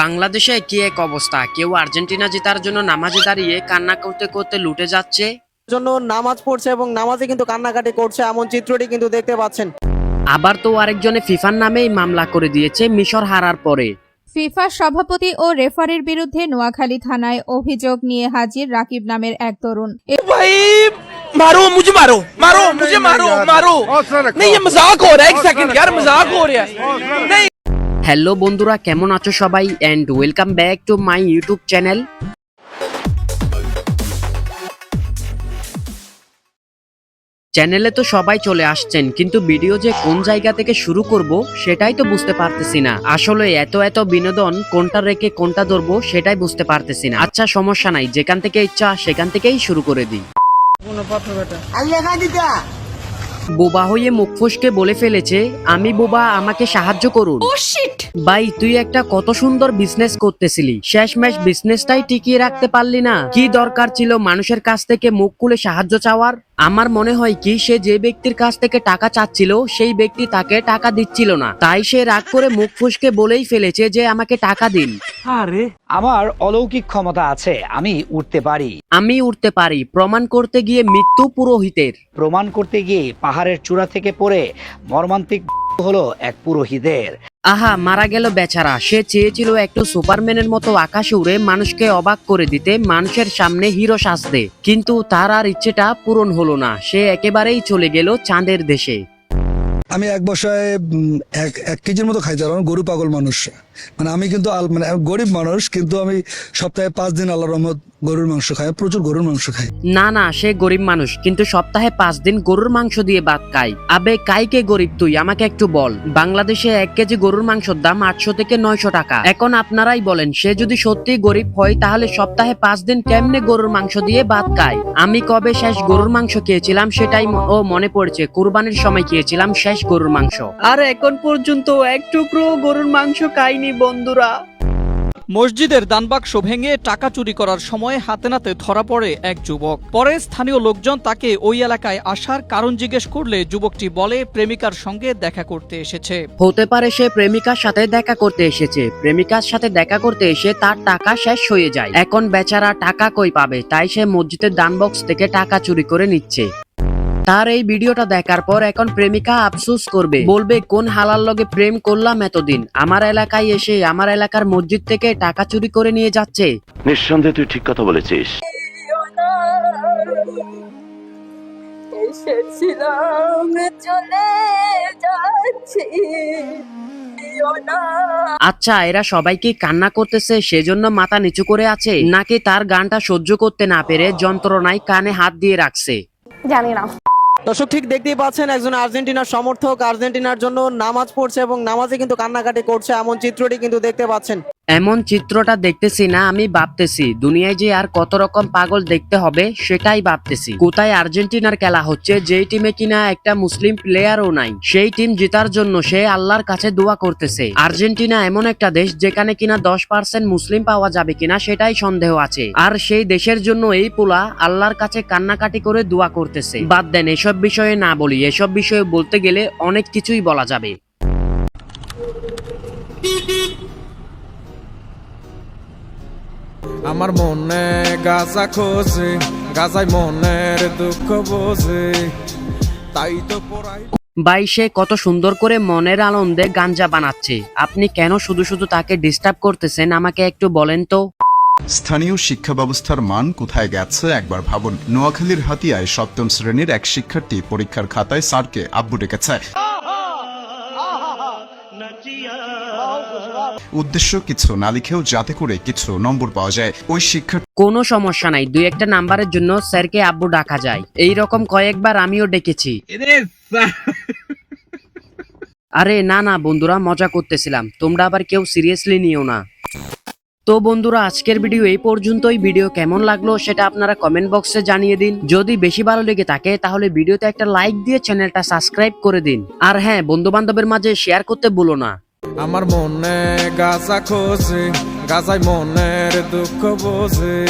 বাংলাদেশে কি এক অবস্থা, কেউ আর্জেন্টিনা জেতার জন্য নামাজে দাঁড়িয়ে কান্না করতে করতে লুটে যাচ্ছে। জন্য নামাজ পড়ছে এবং নামাজে কিন্তু কান্নাকাটি করছে, এমন চিত্রটি কিন্তু দেখতে পাচ্ছেন। আবার তো আরেকজনে ফিফার নামেই মামলা করে দিয়েছে মিশর হারার পরে। ফিফার সভাপতি ও রেফারির বিরুদ্ধে নোয়াখালী থানায় অভিযোগ নিয়ে হাজির রাকিব নামের এক তরুণ। भाई मारो मुझे, मारो मारो मुझे, मारो मारो। नहीं ये मजाक हो रहा है, एक सेकंड यार, मजाक हो रहा है। नहीं। হ্যালো বন্ধুরা, কেমন আছো সবাই and welcome back to my YouTube channel. চ্যানেলে তো সবাই চলে আসছেন, কিন্তু ভিডিও যে কোন জায়গা থেকে শুরু করব সেটাই তো বুঝতে পারতেছি না। আসলে এত এত বিনোদন কোনটা রেখে কোনটা ধরবো সেটাই বুঝতে পারতেছি না। আচ্ছা সমস্যা নাই, যেখান থেকে ইচ্ছা সেখান থেকেই শুরু করে দিই। বোবা হয়ে মুখ ফসকে বলে ফেলেছে, আমি বোবা, আমাকে সাহায্য করুন। ভাই তুই একটা কত সুন্দর বিজনেস করতেছিলি, শেষমেশ বিজনেসটাই টিকিয়ে রাখতে পারলি না। কি দরকার ছিল মানুষের কাছ থেকে মুখ খুলে সাহায্য চাওয়ার? আমার মনে হয় কি, সে যে ব্যক্তির কাছ থেকে টাকা চাচ্ছিল সেই ব্যক্তি তাকে টাকা দিচ্ছিল না, তাই সে রাগ করে মুখ ফসকে বলেই ফেলেছে যে আমাকে টাকা দিন। আরে আমার অলৌকিক ক্ষমতা আছে, আমি উঠতে পারি। আমি উঠতে পারি প্রমাণ করতে গিয়ে মৃত্যু পুরোহিতের। প্রমাণ করতে গিয়ে পাহাড়ের চূড়া থেকে পড়ে মর্মান্তিক হলো এক পুরোহিতের। আহা মারা গেল বেচারা। সে চেয়েছিল একটু সুপারম্যানের মতো আকাশে উড়ে মানুষকে অবাক করে দিতে, মানুষের সামনে হিরো সাজতে, কিন্তু তার আর ইচ্ছেটা পূরণ হলো না। সে একেবারেই চলে গেল চাঁদের দেশে। আমি এক বসায় এক কেজির মতো খাইতে পারলাম, গরু পাগল মানুষ। মানে আমি কিন্তু মানে আমি গরিব মানুষ, কিন্তু আমি সপ্তাহে 5 দিন আল্লাহর রহমত গরুর মাংস খাই, প্রচুর গরুর মাংস খাই। না না, সে গরিব মানুষ কিন্তু সপ্তাহে 5 দিন গরুর মাংস দিয়ে ভাত খায়। আবে কাইকে গরিব তুই, আমাকে একটু বল। বাংলাদেশে 1 কেজি গরুর মাংসের দাম 800 থেকে 900 টাকা। এখন আপনারাই বলেন, সে যদি সত্যি গরিব হয় তাহলে সপ্তাহে 5 দিন কেমনে গরুর মাংস দিয়ে ভাত খায়? আমি কবে শেষ গরুর মাংস খেয়েছিলাম সেটাই মনে পড়ছে, কুরবানির সময় খেয়েছিলাম শেষ গরুর মাংস। আর এখন পর্যন্ত এক টুকরো গরুর মাংস খাইনি বন্ধুরা। মসজিদের দানবাক্স ভেঙে টাকা চুরি করার সময় হাতে নাতে ধরা পড়ে এক যুবক। পরে স্থানীয় লোকজন তাকে ওই এলাকায় আসার কারণ জিজ্ঞেস করলে যুবকটি বলে প্রেমিকার সঙ্গে দেখা করতে এসেছে। হতে পারে সে প্রেমিকার সাথে দেখা করতে এসেছে, প্রেমিকার সাথে দেখা করতে এসে তার টাকা শেষ হয়ে যায়। এখন বেচারা টাকা কই পাবে, তাই সে মসজিদের দানবক্স থেকে টাকা চুরি করে নিচ্ছে। তার এই ভিডিওটা দেখার পর এখন প্রেমিকা আফসোস করবে, বলবে কোন হালার লগে প্রেম করলাম এতদিন, আমার এলাকায় এসে আমার এলাকার মসজিদ থেকে টাকা চুরি করে নিয়ে যাচ্ছে। নিঃসন্দেহে তুই ঠিক কথা বলেছিস। আচ্ছা এরা সবাই কি কান্না করতেছে সেজন্য মাথা নিচু করে আছে, নাকি তার গানটা সহ্য করতে না পেরে যন্ত্রণায় কানে হাত দিয়ে রাখছে? জানি না। দর্শক ঠিক দেখতেই পাচ্ছেন, একজন আর্জেন্টিনার সমর্থক আর্জেন্টিনার জন্য নামাজ পড়ছে এবং নামাজে কিন্তু কান্নাকাটি করছে, এমন চিত্রটি কিন্তু দেখতে পাচ্ছেন। এমন চিত্রটা দেখতেছি না, আমি ভাবতেছি দুনিয়ায় যে আর কত রকম পাগল দেখতে হবে সেটাই ভাবতেছি। কোথায় আর্জেন্টিনার খেলা হচ্ছে, যেই টিমে কিনা একটা মুসলিম প্লেয়ারও নাই, সেই টিম জেতার জন্য সে আল্লাহর কাছে দোয়া করতেছে। আর্জেন্টিনা এমন একটা দেশ যেখানে কিনা 10% মুসলিম পাওয়া যাবে কিনা সেটাই সন্দেহ আছে, আর সেই দেশের জন্য এই পোলা আল্লাহর কাছে কান্নাকাটি করে দোয়া করতেছে। বাদ দেন, এসব বিষয়ে না বলি, এসব বিষয়ে বলতে গেলে অনেক কিছুই বলা যাবে। আমার মনে গাজা খোঁজে, গাজায় মনের দুঃখ বোঝে, তাই তো পড়াই। ভাই সে কত সুন্দর করে মনের আনন্দে গাঞ্জা বানাচ্ছে, আপনি কেন শুধু শুধু তাকে ডিস্টার্ব করতেছেন আমাকে একটু বলেন তো। স্থানীয় শিক্ষা ব্যবস্থার মান কোথায় গেছে একবার ভাবুন। নোয়াখালীর হাতিয়ায় 7ম শ্রেণীর এক শিক্ষার্থী পরীক্ষার খাতায় স্যারকে আব্বু ডেকেছে। উদ্দেশ্য কিছু না লিখেও যাতে করে কিছু নম্বর পাওয়া যায়। ওই শিক্ষার্থী কোনো সমস্যা নাই, 2-1টা নাম্বারের জন্য স্যারকে আব্বু ডাকা যায়, এই রকম কয়েকবার আমিও ডেকেছি। আরে না না বন্ধুরা, মজা করতেছিলাম, তোমরা আবার কেউ সিরিয়াসলি নিও না। তো বন্ধুরা আজকের ভিডিও এই পর্যন্তই। ভিডিও কেমন লাগলো সেটা আপনারা কমেন্ট বক্সে জানিয়ে দিন। যদি বেশি ভালো লেগে থাকে তাহলে ভিডিওতে একটা লাইক দিয়ে চ্যানেলটা সাবস্ক্রাইব করে দিন, আর হ্যাঁ বন্ধু বান্ধবের মাঝে শেয়ার করতে ভুলো না। আমার মনে গাজা খোঁজে, গাজায় মনের দুঃখ বোঝে,